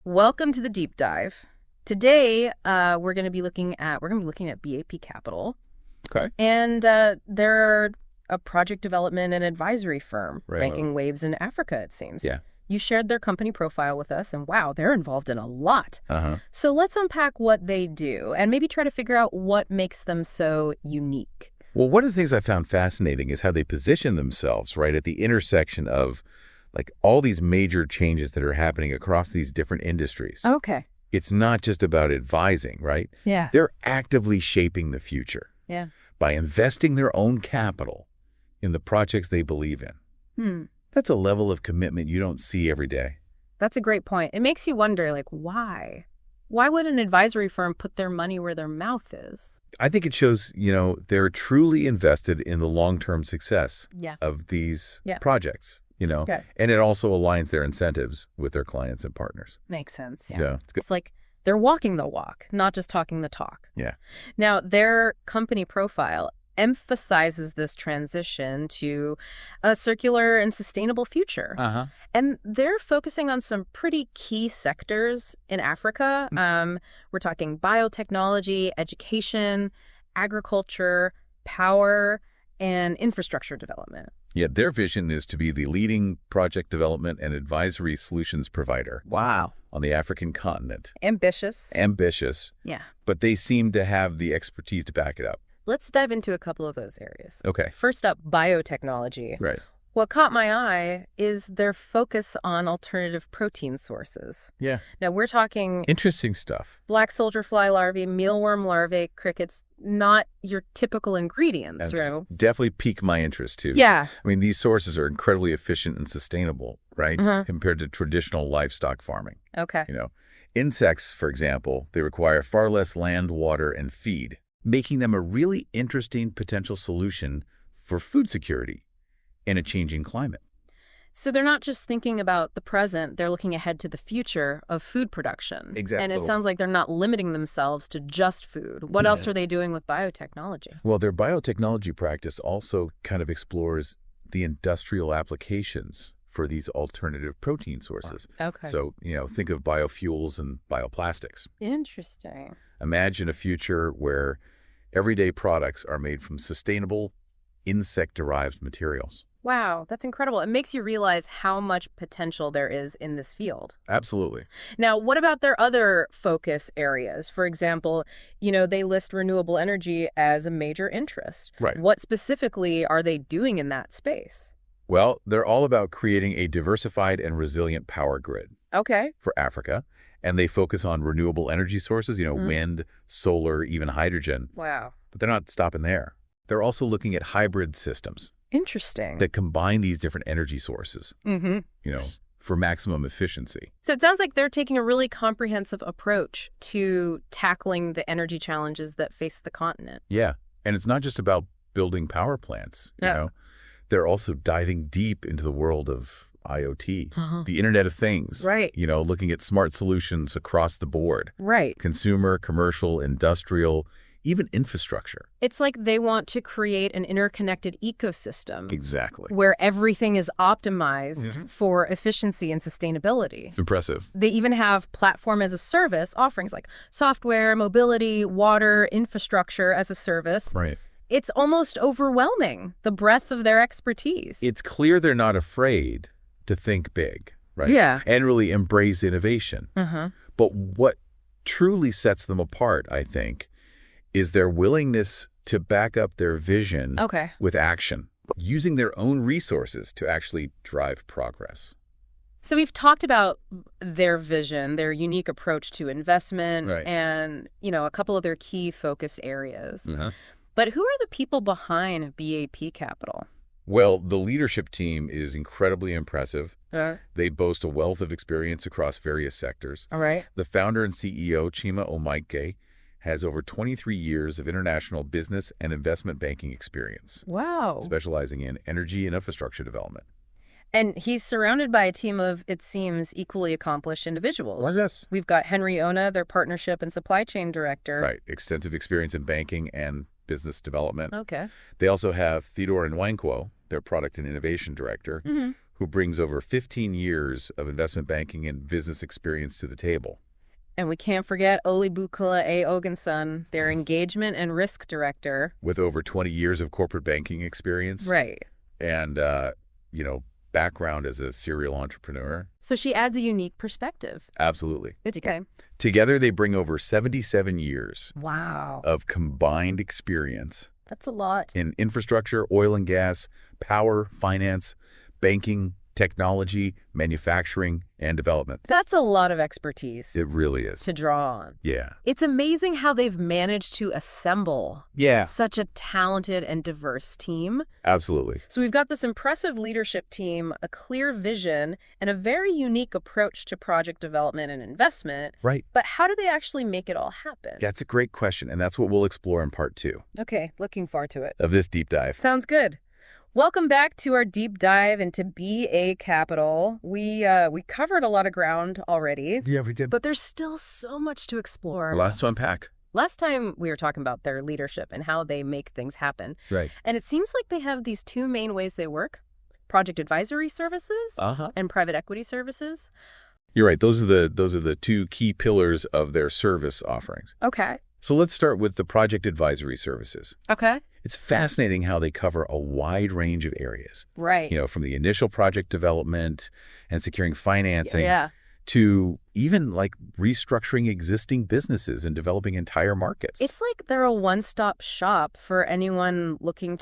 Welcome to the deep dive. Today, we're going to be looking at BAPCapital, Okay. and they're a project development and advisory firm, Right. banking waves in Africa, it seems. Yeah. You shared their company profile with us, and wow, they're involved in a lot. Uh-huh. So let's unpack what they do and maybe try to figure out what makes them so unique. Well, one of the things I found fascinating is how they position themselves right at the intersection of like all these major changes that are happening across these different industries. Okay. It's not just about advising, right? Yeah. They're actively shaping the future Yeah. by investing their own capital in the projects they believe in. That's a level of commitment you don't see every day. That's a great point. It makes you wonder, why? Why would an advisory firm put their money where their mouth is? I think it shows, they're truly invested in the long-term success of these projects, Okay. and it also aligns their incentives with their clients and partners. Makes sense. Yeah. It's good. It's like they're walking the walk, not just talking the talk. Yeah. Now, their company profile emphasizes this transition to a circular and sustainable future. Uh-huh. And they're focusing on some pretty key sectors in Africa. We're talking biotechnology, education, agriculture, power, and infrastructure development. Yeah, their vision is to be the leading project development and advisory solutions provider. Wow. On the African continent. Ambitious. Ambitious. Yeah. But they seem to have the expertise to back it up. Let's dive into a couple of those areas. Okay. First up, biotechnology. Right. What caught my eye is their focus on alternative protein sources. Yeah. Now, we're talking Interesting stuff. black soldier fly larvae, mealworm larvae, crickets, not your typical ingredients, right? Definitely piqued my interest, too. Yeah. I mean, these sources are incredibly efficient and sustainable, right? Compared to traditional livestock farming. Okay. Insects, for example, they require far less land, water, and feed, making them a really interesting potential solution for food security in a changing climate. So they're not just thinking about the present, they're looking ahead to the future of food production. Exactly. And it sounds like they're not limiting themselves to just food. What else are they doing with biotechnology? Well, their biotechnology practice also kind of explores the industrial applications for these alternative protein sources. Okay. So, think of biofuels and bioplastics. Interesting. Imagine a future where everyday products are made from sustainable, insect-derived materials. Wow, that's incredible. It makes you realize how much potential there is in this field. Absolutely. Now, what about their other focus areas? For example, they list renewable energy as a major interest. Right. What specifically are they doing in that space? Well, they're all about creating a diversified and resilient power grid. Okay. For Africa. And they focus on renewable energy sources, wind, solar, even hydrogen. Wow. But they're not stopping there. They're also looking at hybrid systems Interesting. that combine these different energy sources, for maximum efficiency. So it sounds like they're taking a really comprehensive approach to tackling the energy challenges that face the continent. Yeah. And it's not just about building power plants, They're also diving deep into the world of IoT, the Internet of Things. Right. Looking at smart solutions across the board. Right. Consumer, commercial, industrial, even infrastructure. It's like they want to create an interconnected ecosystem. Exactly. Where everything is optimized for efficiency and sustainability. It's impressive. They even have platform as a service offerings like software, mobility, water, infrastructure as a service. Right. It's almost overwhelming, the breadth of their expertise. It's clear they're not afraid to think big, right? Yeah. And really embrace innovation. But what truly sets them apart, I think, is their willingness to back up their vision with action, using their own resources to actually drive progress. So we've talked about their vision, their unique approach to investment, and, a couple of their key focus areas. But who are the people behind BAPCapital? Well, the leadership team is incredibly impressive. They boast a wealth of experience across various sectors. All right. The founder and CEO, Chima Omaike, has over 23 years of international business and investment banking experience. Wow. Specializing in energy and infrastructure development. And he's surrounded by a team of, it seems, equally accomplished individuals. Like this. We've got Henry Ona, their partnership and supply chain director. Right. Extensive experience in banking and business development. Okay. They also have Theodore Nwankwo, their product and innovation director, who brings over 15 years of investment banking and business experience to the table. And we can't forget Olibukula A. Ogunson, their engagement and risk director. With over 20 years of corporate banking experience. Right. And, background as a serial entrepreneur. So she adds a unique perspective. Absolutely. It's okay. Together, they bring over 77 years. Wow. Of combined experience. That's a lot. In infrastructure, oil and gas, power, finance, banking, technology, manufacturing, and development. That's a lot of expertise. It really is. To draw on. Yeah. It's amazing how they've managed to assemble such a talented and diverse team. Absolutely. So we've got this impressive leadership team, a clear vision, and a very unique approach to project development and investment. Right. But how do they actually make it all happen? That's a great question, and that's what we'll explore in part 2. Okay, looking forward to it. Of this deep dive. Sounds good. Welcome back to our deep dive into BEAPCapital. We covered a lot of ground already. Yeah, we did. But there's still so much to explore. Lots to unpack. Last time we were talking about their leadership and how they make things happen. Right. And it seems like they have these 2 main ways they work: project advisory services and private equity services. You're right. Those are the 2 key pillars of their service offerings. Okay. So let's start with the project advisory services. Okay. It's fascinating how they cover a wide range of areas. Right. From the initial project development and securing financing Yeah. to even like restructuring existing businesses and developing entire markets. It's like they're a one-stop shop for anyone looking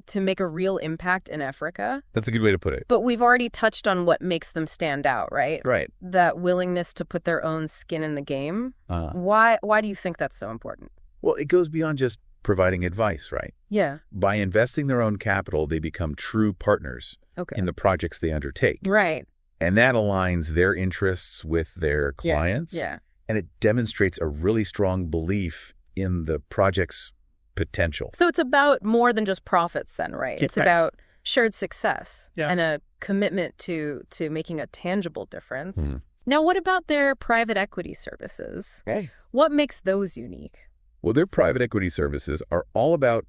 to make a real impact in Africa. That's a good way to put it. But we've already touched on what makes them stand out, right? Right. That willingness to put their own skin in the game. Why do you think that's so important? Well, it goes beyond just providing advice, right? Yeah. By investing their own capital, they become true partners in the projects they undertake. Right. And that aligns their interests with their clients. Yeah. And it demonstrates a really strong belief in the project's potential. So it's about more than just profits then, right? It's about shared success and a commitment to making a tangible difference. Mm-hmm. Now, what about their private equity services? Okay. What makes those unique? Well, their private equity services are all about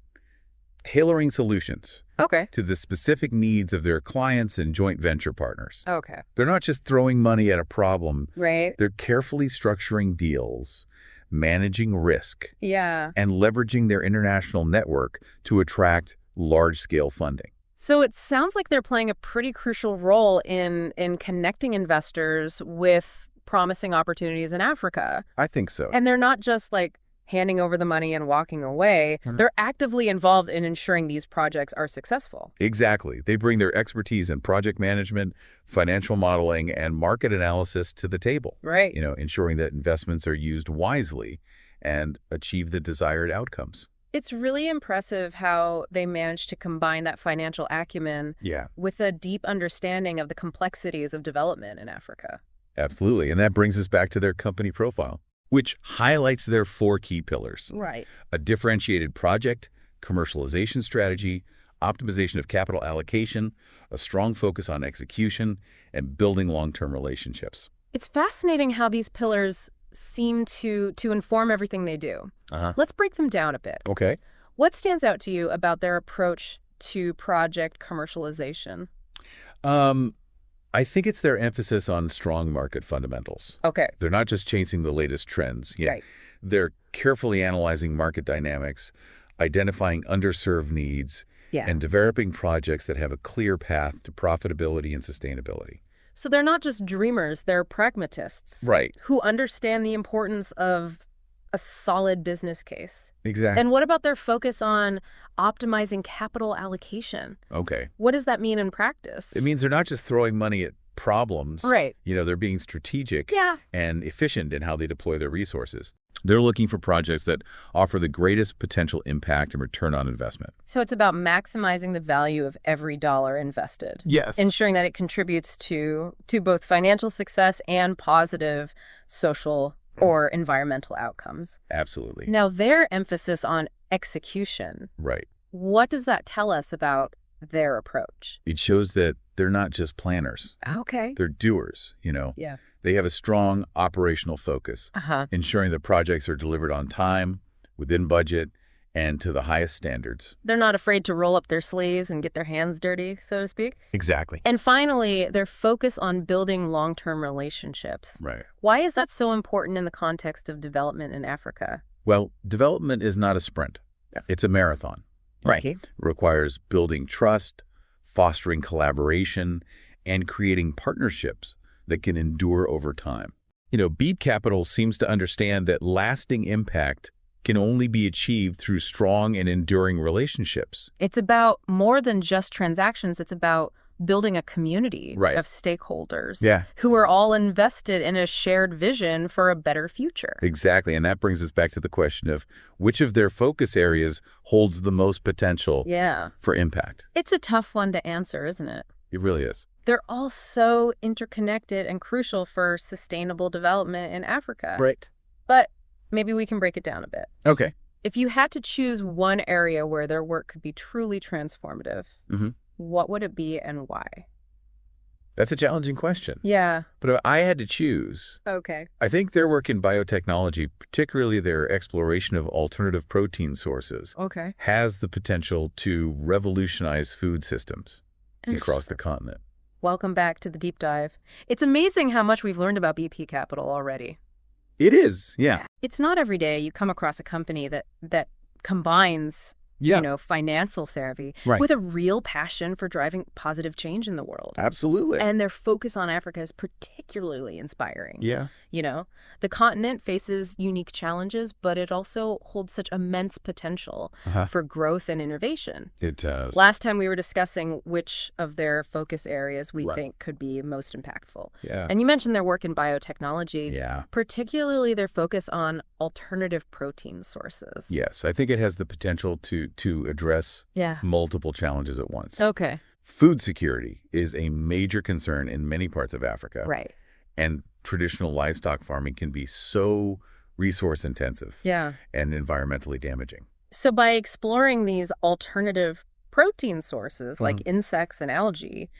tailoring solutions to the specific needs of their clients and joint venture partners. Okay. They're not just throwing money at a problem. Right. They're carefully structuring deals, managing risk, and leveraging their international network to attract large-scale funding. So it sounds like they're playing a pretty crucial role in connecting investors with promising opportunities in Africa. I think so. And they're not just like handing over the money and walking away. Mm-hmm. They're actively involved in ensuring these projects are successful. Exactly. They bring their expertise in project management, financial modeling, and market analysis to the table. Right. Ensuring that investments are used wisely and achieve the desired outcomes. It's really impressive how they managed to combine that financial acumen with a deep understanding of the complexities of development in Africa. Absolutely. And that brings us back to their company profile, which highlights their 4 key pillars. Right. A differentiated project, commercialization strategy, optimization of capital allocation, a strong focus on execution, and building long-term relationships. It's fascinating how these pillars seem to inform everything they do. Let's break them down a bit. Okay. What stands out to you about their approach to project commercialization? I think it's their emphasis on strong market fundamentals. Okay. They're not just chasing the latest trends. Right. They're carefully analyzing market dynamics, identifying underserved needs, and developing projects that have a clear path to profitability and sustainability. So they're not just dreamers, they're pragmatists. Right. Who understand the importance of a solid business case. Exactly. And what about their focus on optimizing capital allocation? Okay. What does that mean in practice? It means they're not just throwing money at problems. Right. They're being strategic and efficient in how they deploy their resources. They're looking for projects that offer the greatest potential impact and return on investment. So it's about maximizing the value of every dollar invested. Yes. Ensuring that it contributes to both financial success and positive social or environmental outcomes. Absolutely. Now, their emphasis on execution. Right. What does that tell us about their approach? It shows that they're not just planners. Okay. They're doers, Yeah. They have a strong operational focus, ensuring that projects are delivered on time, within budget, and to the highest standards. They're not afraid to roll up their sleeves and get their hands dirty, so to speak. Exactly. And finally, their focus on building long-term relationships. Right. Why is that so important in the context of development in Africa? Well, development is not a sprint. It's a marathon. Right. It requires building trust, fostering collaboration, and creating partnerships that can endure over time. BEAPCapital seems to understand that lasting impact can only be achieved through strong and enduring relationships. It's about more than just transactions. It's about building a community of stakeholders who are all invested in a shared vision for a better future. Exactly. And that brings us back to the question of which of their focus areas holds the most potential for impact. It's a tough one to answer, isn't it? It really is. They're all so interconnected and crucial for sustainable development in Africa. Right. But maybe we can break it down a bit. Okay. If you had to choose one area where their work could be truly transformative, what would it be and why? That's a challenging question. Yeah. But if I had to choose, I think their work in biotechnology, particularly their exploration of alternative protein sources, has the potential to revolutionize food systems across the continent. Welcome back to the deep dive. It's amazing how much we've learned about BEAPCapital already. It is, yeah. It's not every day you come across a company that combines financial savvy with a real passion for driving positive change in the world. Absolutely. And their focus on Africa is particularly inspiring. Yeah. The continent faces unique challenges, but it also holds such immense potential for growth and innovation. It does. Last time we were discussing which of their focus areas we think could be most impactful. Yeah. And you mentioned their work in biotechnology. Yeah. Particularly their focus on alternative protein sources. Yes, I think it has the potential to address multiple challenges at once. Okay. Food security is a major concern in many parts of Africa. Right. And traditional livestock farming can be so resource intensive and environmentally damaging. So by exploring these alternative protein sources like insects and algae,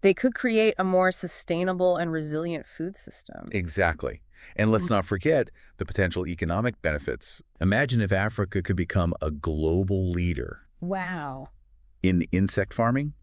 they could create a more sustainable and resilient food system. Exactly. And let's not forget the potential economic benefits. Imagine if Africa could become a global leader. Wow. In insect farming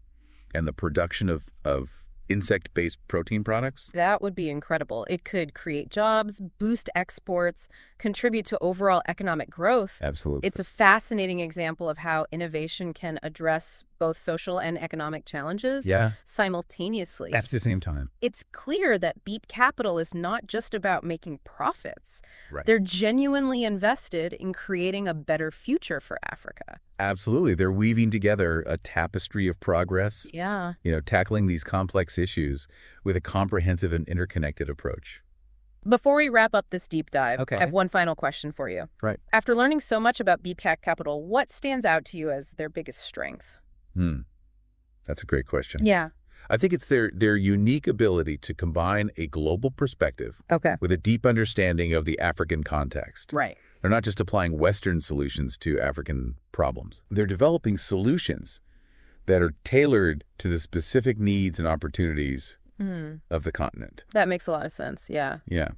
and the production of insect-based protein products. That would be incredible. It could create jobs, boost exports, contribute to overall economic growth. Absolutely. It's a fascinating example of how innovation can address both social and economic challenges simultaneously. At the same time. It's clear that BEAPCapital is not just about making profits. Right. They're genuinely invested in creating a better future for Africa. Absolutely. They're weaving together a tapestry of progress. Yeah. Tackling these complex issues with a comprehensive and interconnected approach. Before we wrap up this deep dive, I have one final question for you. Right. After learning so much about BEAPCapital, what stands out to you as their biggest strength? That's a great question. Yeah. I think it's their unique ability to combine a global perspective with a deep understanding of the African context. Right. They're not just applying Western solutions to African problems. They're developing solutions that are tailored to the specific needs and opportunities of the continent. That makes a lot of sense, yeah. Yeah.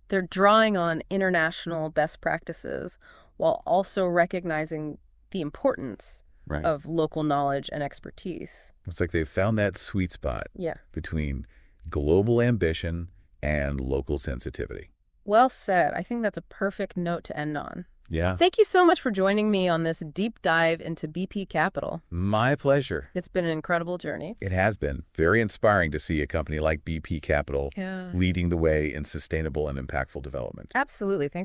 They're drawing on international best practices while also recognizing the importance of local knowledge and expertise. It's like they've found that sweet spot between global ambition and local sensitivity. Well said. I think that's a perfect note to end on. Yeah. Thank you so much for joining me on this deep dive into BEAPCapital. My pleasure. It's been an incredible journey. It has been. Very inspiring to see a company like BEAPCapital leading the way in sustainable and impactful development. Absolutely. Thanks.